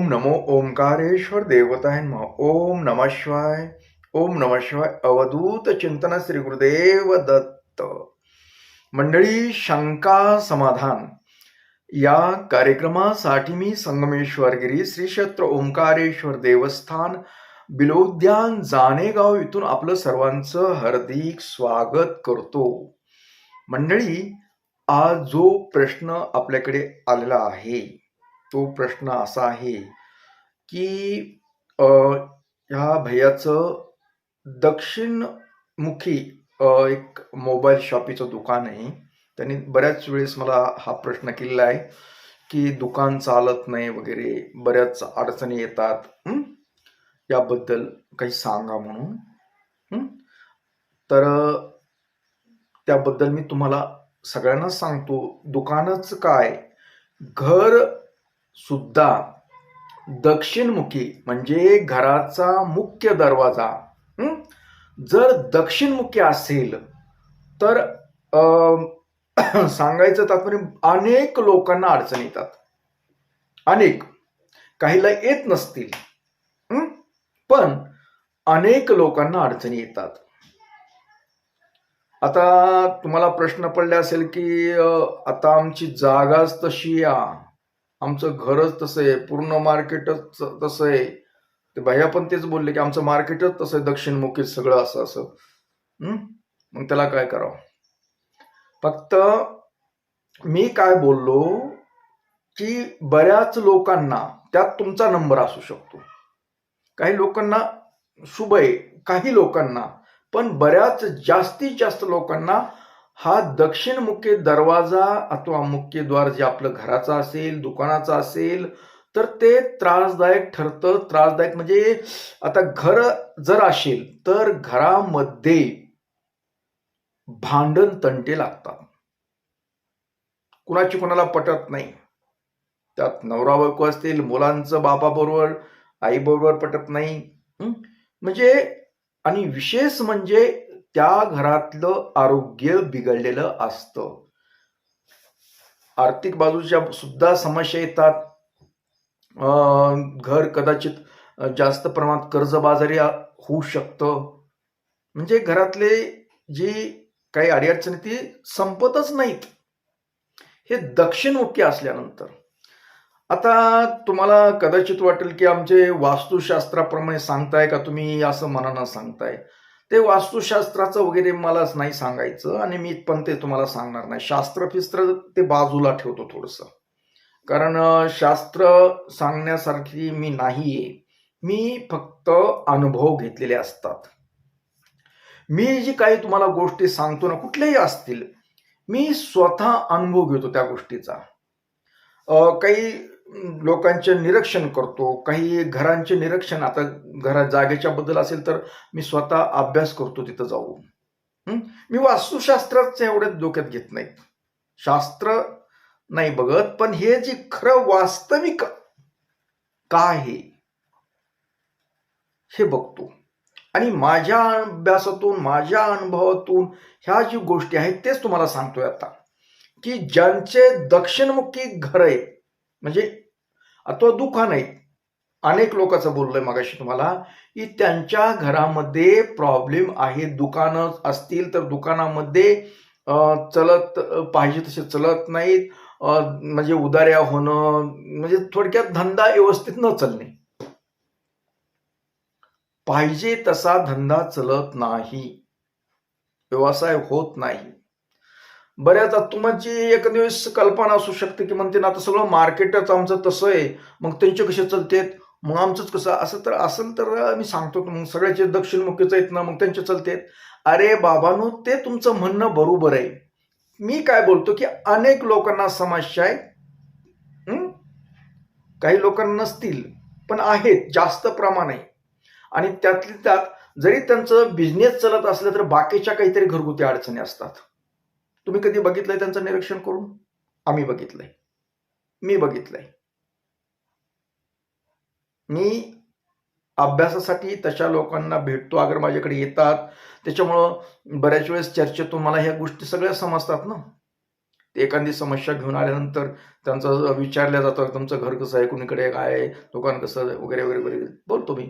नमो ओंकारेश्वर देवताय नमः. ओम नमः शिवाय. ओम नमः शिवाय. अवधूत चिंतन श्री गुरुदेव दत्त. मंडळी, शंका समाधान या कार्यक्रमासाठी मी संगमेश्वरगिरी श्री क्षेत्र ओंकारेश्वर देवस्थान बिलोद्यान जानेगाव इथून आपलं सर्वांचं हार्दिक स्वागत करतो. मंडळी, आज जो प्रश्न आपल्याकडे आलेला आहे तो प्रश्न असा आहे की ह्या भैयाचं दक्षिणमुखी एक मोबाईल शॉपीचं दुकान आहे. त्यांनी बऱ्याच वेळेस मला हा प्रश्न केलेला आहे की दुकान चालत नाही वगैरे, बऱ्याच अडचणी येतात, याबद्दल काही सांगा म्हणून. तर त्याबद्दल मी तुम्हाला सगळ्यांना सांगतो. दुकानच काय, घर सुद्धा दक्षिणमुखी म्हणजे घराचा मुख्य दरवाजा जर दक्षिणमुखी असेल तर सांगायचं तात्पर्य अनेक लोकांना अडचण येतात. अनेक, काहीला येत नसतील पण अनेक लोकांना अडचणी येतात. आता तुम्हाला प्रश्न पडले असेल की आता आमची जागाच तशी आहे, आमचं घरच तसं आहे, पूर्ण मार्केटच तसं आहे. ते भैया पण तेच बोलले की आमचं मार्केटच तसं आहे, दक्षिणमुखी सगळं असं असं. मग त्याला काय करावं? फक्त मी काय बोललो की बऱ्याच लोकांना त्यात तुमचा नंबर असू शकतो. काही लोकांना शुभ आहे, काही लोकांना, पण बऱ्याच जास्तीत जास्त लोकांना हा दक्षिणमुखी दरवाजा अथवा मुख्य द्वार जे आपलं घराचा असेल, दुकानाचा असेल, तर ते त्रासदायक ठरतं. त्रासदायक म्हणजे आता घर जर असेल तर घरामध्ये भांडण तंटे लागतात, कुणाची कुणाला पटत नाही. त्यात नवरा बायको असतील, मुलांचं बापाबरोबर आईबरोबर पटत नाही. म्हणजे आणि विशेष म्हणजे त्या घरातलं आरोग्य बिघडलेलं असतं. आर्थिक बाजूच्या सुद्धा समस्या येतात. घर कदाचित जास्त प्रमाणात कर्जबाजारी होऊ शकतं. म्हणजे घरातले जी काही अडीअडचणी ती संपतच नाहीत हे दक्षिणमुखी असल्यानंतर. आता तुम्हाला कदाचित वाटेल की आमचे वास्तुशास्त्राप्रमाणे सांगताय का तुम्ही, असं मनानं सांगताय. ते वास्तुशास्त्राचं वगैरे मलाच नाही सांगायचं आणि मी पण ते तुम्हाला सांगणार नाही. शास्त्र ते बाजूला ठेवतो थोडंसं, कारण शास्त्र सांगण्यासारखी मी नाहीये. मी फक्त अनुभव घेतलेले असतात. मी जी काही तुम्हाला गोष्टी सांगतो ना, कुठल्याही असतील, मी स्वतः अनुभव घेतो त्या गोष्टीचा. काही लोकांचे निरीक्षण करतो, काही घरांचे निरीक्षण, आता घरात जागेच्या बद्दल असेल तर मी स्वतः अभ्यास करतो तिथं जाऊन. मी वास्तुशास्त्राचं एवढ्यात डोक्यात घेत नाहीत, शास्त्र नाही बघत, पण हे जे खरं वास्तविक काय आहे हे बघतो. आणि माझ्या अभ्यासातून, माझ्या अनुभवातून ह्या जी गोष्टी आहेत तेच तुम्हाला सांगतोय आता. की ज्यांचे दक्षिणमुखी घर आहे म्हणजे अथवा दुकान आहे, अनेक लोकांचं बोललोय मगाशी तुम्हाला की त्यांच्या घरामध्ये प्रॉब्लेम आहे. दुकानं असतील तर दुकानामध्ये चलत पाहिजे तसे चलत नाहीत, म्हणजे उदाऱ्या होणं, म्हणजे थोडक्यात धंदा व्यवस्थित न चालणे. पाहिजे तसा धंदा चलत नाही, व्यवसाय होत नाही. बऱ्याच तुमची एखाद्या वेळेस कल्पना असू शकते की म्हणते ना आता सगळं मार्केटच आमचं तसं आहे, मग त्यांचे कसे चलतेत, मग आमचंच कसं. असं तर असेल तर मी सांगतो मग सगळ्याचे दक्षिणमुखीच आहेत ना, मग त्यांचे चलतेत. अरे बाबांनो, ते तुमचं म्हणणं बरोबर आहे. मी काय बोलतो की अनेक लोकांना समस्या आहे, काही लोकांना नसतील पण आहेत, जास्त प्रमाण आहे. आणि त्यातली त्यात जरी त्यांचं बिझनेस चालत असलं तर बाकीच्या काहीतरी घरगुती अडचणी असतात. तुम्ही कधी बघितलंय त्यांचं निरीक्षण करून? आम्ही बघितलंय, मी बघितलंय. मी अभ्यासासाठी तशा लोकांना भेटतो, अगर माझ्याकडे येतात. त्याच्यामुळं बऱ्याच वेळेस चर्चेतून मला ह्या गोष्टी सगळ्या समजतात ना. ते एखादी समस्या घेऊन आल्यानंतर त्यांचं विचारलं जातं, तुमचं घर कसं आहे, कुणीकडे काय आहे, दुकान कसं वगैरे वगैरे वगैरे बोलतो मी.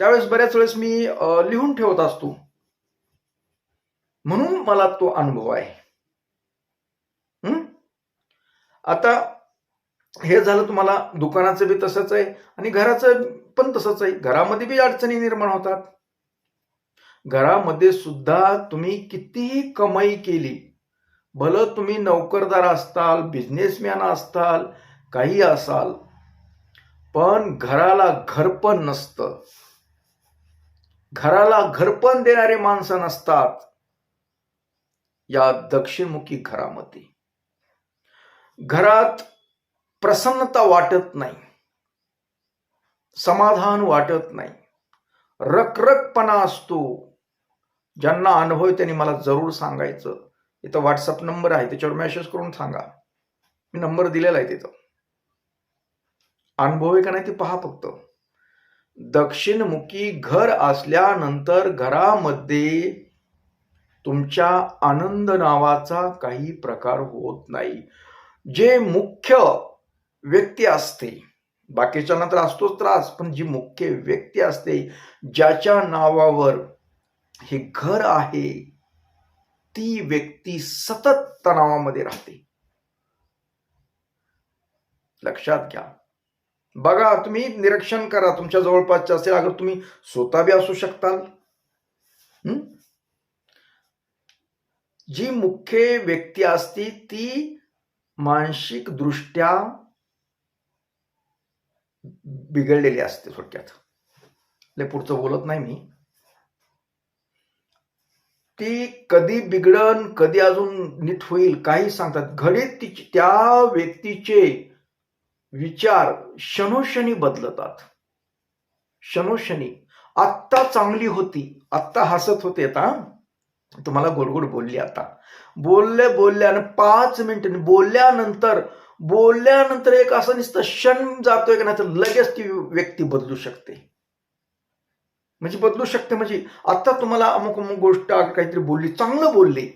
त्यावेळेस बऱ्याच वेळेस मी लिहून ठेवत असतो, म्हणून मला तो अनुभव आहे. आता हे झालं तुम्हाला दुकानाचं बी तसंच आहे आणि घराचं पण तसंच आहे. घरामध्ये बी अडचणी निर्माण होतात. घरामध्ये सुद्धा तुम्ही कितीही कमाई केली, भलं तुम्ही नोकरदार असताल, बिझनेसमॅन असताल, काही असाल, पण घराला घरपण नसतं. घराला घरपण देणारे माणसं नसतात या दक्षिणमुखी घरामध्ये. घरात प्रसन्नता वाटत नाही, समाधान वाटत नाही, रखरखपणा असतो. ज्यांना अनुभव आहे त्यांनी मला जरूर सांगायचं. इथं व्हॉट्सअप नंबर आहे, त्याच्यावर मेसेज करून सांगा. मी नंबर दिलेला आहे तिथं. अनुभव आहे का नाही ते पहा फक्त. दक्षिणमुखी घर असल्यानंतर घरामध्ये तुमच्या आनंद नावाचा काही प्रकार होत नाही. जे मुख्य व्यक्ती असते, बाकीच्या नंतर असतोच त्रास, पण जी मुख्य व्यक्ती असते, ज्याच्या नावावर हे घर आहे, ती व्यक्ती सतत तणावामध्ये राहते. लक्षात घ्या. बघा, तुम्ही निरीक्षण करा तुमच्या जवळपासच्या असेल, अगर तुम्ही स्वतः बी असू शकताल. जी मुख्य व्यक्ती असते ती मानसिक दृष्ट्या बिघडलेली असते. थोडक्यात लय पुढचं बोलत नाही मी. ती कधी बिघडन, कधी अजून नीट होईल काही सांगतात. घडीत त्या व्यक्तीचे विचार क्षणोक्षणी बदलतात. क्षणोक्षणी. आत्ता चांगली होती, आत्ता हसत होते, आता तुम्हाला गोड गोड बोलली, आता बोलल्यानं 5 मिनिटांनी बोलल्यानंतर एक असं नुसतं क्षण जातोय की नाही तर लगेच ती व्यक्ती बदलू शकते. म्हणजे आता तुम्हाला अमुक अमुक गोष्ट काहीतरी बोलली, चांगलं बोलली,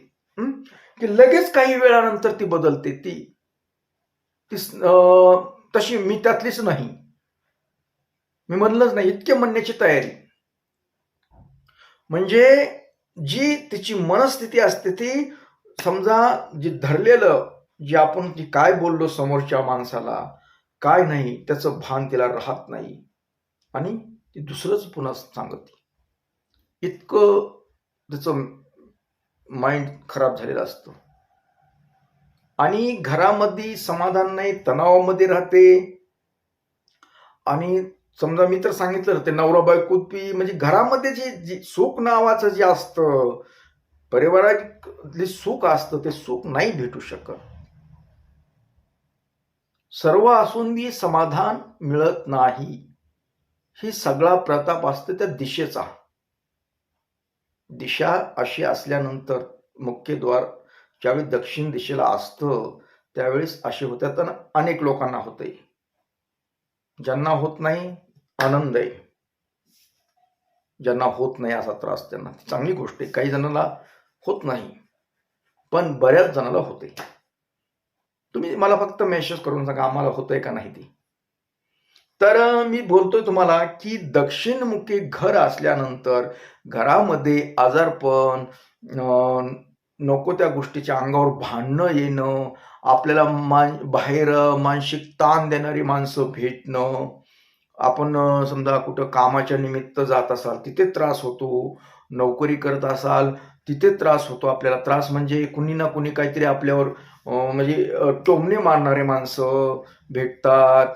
की लगेच काही वेळानंतर ती बदलते. ती तशी मी त्यातलीच नाही, मी म्हणलंच नाही, इतके म्हणण्याची तयारी. म्हणजे जी तिची मनस्थिती असते ती, समजा जी धरलेलं, जे आपण काय बोललो समोरच्या माणसाला काय नाही त्याचं भान तिला राहत नाही आणि ती दुसरंच पुन्हा सांगते. इतकं त्याचं माइंड खराब झालेलं असतं आणि घरामध्ये समाधान नाही, तणावामध्ये राहते. आणि समजा मी तर सांगितलं ते नवरा बायको म्हणजे घरामध्ये जे सुख नावाचं जे असतं, परिवारातले सुख असतं, ते सुख नाही भेटू शकत. सर्व असून बी समाधान मिळत नाही. ही सगळा प्रताप असतो त्या दिशेचा. दिशा अशी असल्यानंतर मुख्य द्वार ज्यावेळी दक्षिण दिशेला असतं त्यावेळेस असे होतात आणि अनेक लोकांना होते. ज्यांना होत नाही आनंद आहे, ज्यांना होत नाही असा त्रास त्यांना चांगली गोष्ट आहे. काही जणांना होत नाही पण बऱ्याच जणांना होते. तुम्ही मला फक्त मेसेज करून सांगा आम्हाला होतंय का नाही ते. तर मी बोलतोय तुम्हाला की दक्षिणमुखी घर असल्यानंतर घरामध्ये आजारपण, नको त्या गोष्टीच्या अंगावर भांडणं येणं, आपल्याला बाहेर मानसिक ताण देणारी माणसं भेटणं, आपण समजा कुठं कामाच्या निमित्त जात असाल तिथे त्रास होतो, नोकरी करत असाल तिथे त्रास होतो. आपल्याला त्रास म्हणजे कुणी ना कुणी काहीतरी आपल्यावर म्हणजे टोमणे मारणारे माणसं भेटतात,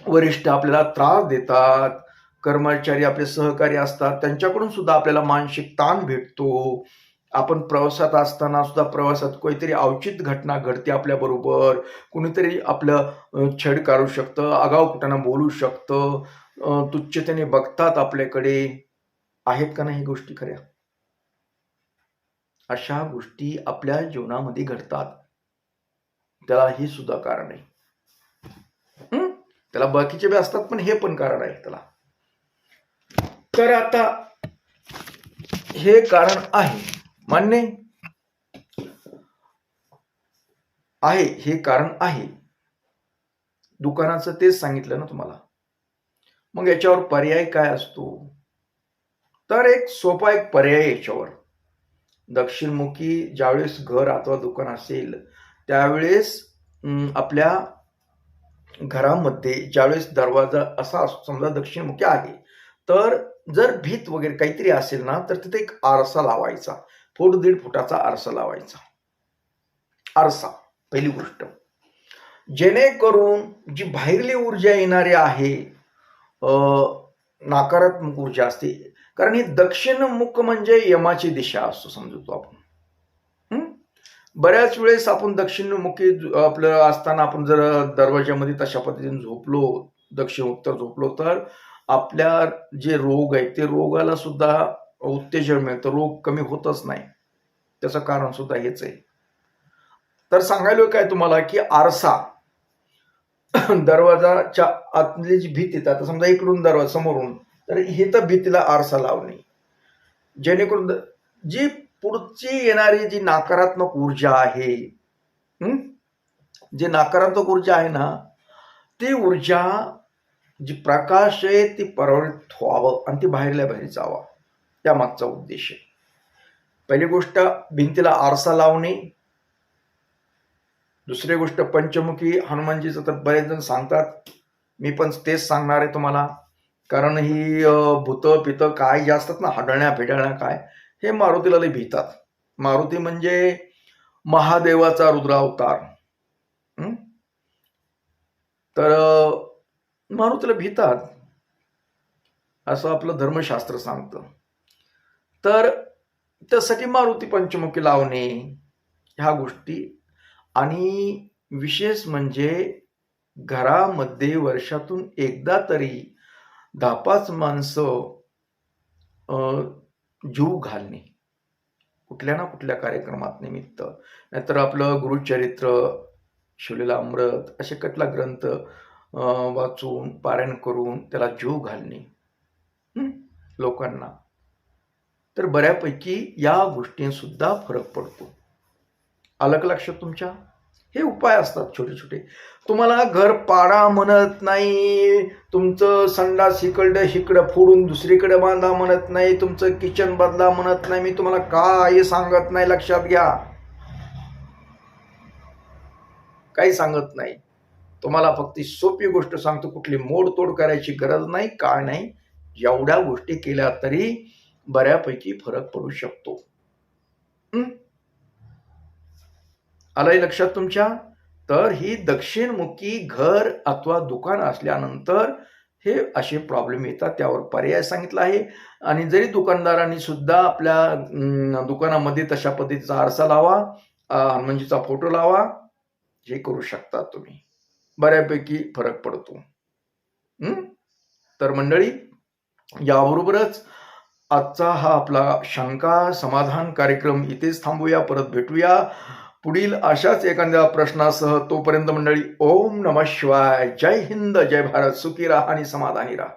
वरिष्ठ आपल्याला त्रास देतात, कर्मचारी आपले सहकारी असतात त्यांच्याकडून सुद्धा आपल्याला मानसिक ताण भेटतो. आपण प्रवासात असताना सुद्धा प्रवासात काहीतरी अवचित घटना घडते आपल्या बरोबर, कुणीतरी आपलं छेड काढू शकतं, आगाऊपणाने बोलू शकतं, तुच्छतेने बघतात आपल्याकडे. आहेत का नाही गोष्टी खऱ्या? अशा गोष्टी आपल्या जीवनामध्ये घडतात. त्याला हे सुद्धा कारण आहे. त्याला बाकीचे बी असतात पण हे पण कारण आहे त्याला. तर आता हे कारण आहे, मान्य. आहे, हे कारण आहे. दुकानाचं तेच सांगितलं ना तुम्हाला. मग याच्यावर पर्याय काय असतो? तर एक सोपा एक पर्याय याच्यावर. दक्षिणमुखी ज्यावेळेस घर अथवा दुकान असेल त्यावेळेस आपल्या घरामध्ये ज्यावेळेस दरवाजा असा समजा दक्षिणमुखी आहे, तर जर भीत वगैरे काहीतरी असेल ना, तर तिथे एक आरसा लावायचा. 1.5 फुटाचा आरसा लावायचा. आरसा पहिली गोष्ट. जेणेकरून जी बाहेरली ऊर्जा येणारी आहे, नकारात्मक ऊर्जा असते. कारण ही दक्षिणमुख म्हणजे यमाची दिशा असतो समजतो आपण. बऱ्याच वेळेस आपण दक्षिणमुखी आपलं असताना आपण जर दरवाजामध्ये तशा पद्धतीने झोपलो, दक्षिण उत्तर झोपलो, तर आपल्या जे रोग आहेत ते रोगाला सुद्धा उत्तेजन मिळतं, रोग कमी होतच नाही. त्याचं कारण सुद्धा हेच आहे. तर सांगायला काय तुम्हाला की आरसा दरवाजाच्या आतली जी भीत येतात, आता समजा इकडून दरवाजा समोरून, तर हे तर भीतीला आरसा लावणे, जेणेकरून जी पुढची येणारी जी नकारात्मक ऊर्जा आहे, जी नकारात्मक ऊर्जा आहे ना, ती ऊर्जा जी प्रकाश आहे ती परावृत्त व्हावं आणि ती बाहेरल्या बाहेर जावं, त्या मागचा उद्देश आहे. पहिली गोष्ट भिंतीला आरसा लावणे. दुसरी गोष्ट पंचमुखी हनुमानजीचं तर बरेच जण सांगतात, मी पण तेच सांगणार आहे तुम्हाला. कारण ही भूतं पितं काय जे असतात ना, हाडळण्या फिडळण्या काय, हे मारुतीला लई भीतात. मारुती म्हणजे महादेवाचा रुद्रावतार. तर मारुतीला भीतात असं आपलं धर्मशास्त्र सांगतं. तर त्यासाठी मारुती पंचमुखी लावणे ह्या गोष्टी. आणि विशेष म्हणजे घरामध्ये वर्षातून एकदा तरी 10-5 माणसं जीव घालणे कुठल्या ना कुठल्या कार्यक्रमात निमित्त, नाहीतर आपलं गुरुचरित्र, शिवलीला अमृत असे कटला ग्रंथ वाचून पारायण करून त्याला जीव घालणे लोकांना, तर बऱ्यापैकी या गोष्टींसुद्धा फरक पडतो. आलं का लक्षात तुमच्या? हे उपाय असतात छोटे छोटे. तुम्हाला घर पाडा म्हणत नाही, तुमचं संडास इकडं फोडून दुसरीकडे बांधा म्हणत नाही, तुमचं किचन बदला म्हणत नाही, मी तुम्हाला काय सांगत नाही, लक्षात घ्या. काही सांगत नाही तुम्हाला, फक्त सोपी गोष्ट सांगतो, कुठली मोडतोड करायची गरज नाही, काय नाही. एवढ्या गोष्टी केल्या तरी बऱ्यापैकी फरक पडू शकतो. आलंय लक्षात तुमच्या? तर ही दक्षिणमुखी घर अथवा दुकान असल्यानंतर हे असे प्रॉब्लेम येतात, त्यावर पर्याय सांगितला आहे. आणि जरी दुकानदारांनी सुद्धा आपल्या दुकानामध्ये तशा पद्धतीचा आरसा लावा, हनुमानजीचा फोटो लावा, हे करू शकता तुम्ही, बऱ्यापैकी फरक पडतो. तर मंडळी, याबरोबरच आजचा हा आपला शंका समाधान कार्यक्रम इथेच थांबूया. परत भेटूया पुढील अशाच एखाद्या प्रश्नासह. तोपर्यंत मंडळी, ओम नमः शिवाय. जय हिंद, जय भारत. सुखी राहा आणि समाधानी राहा.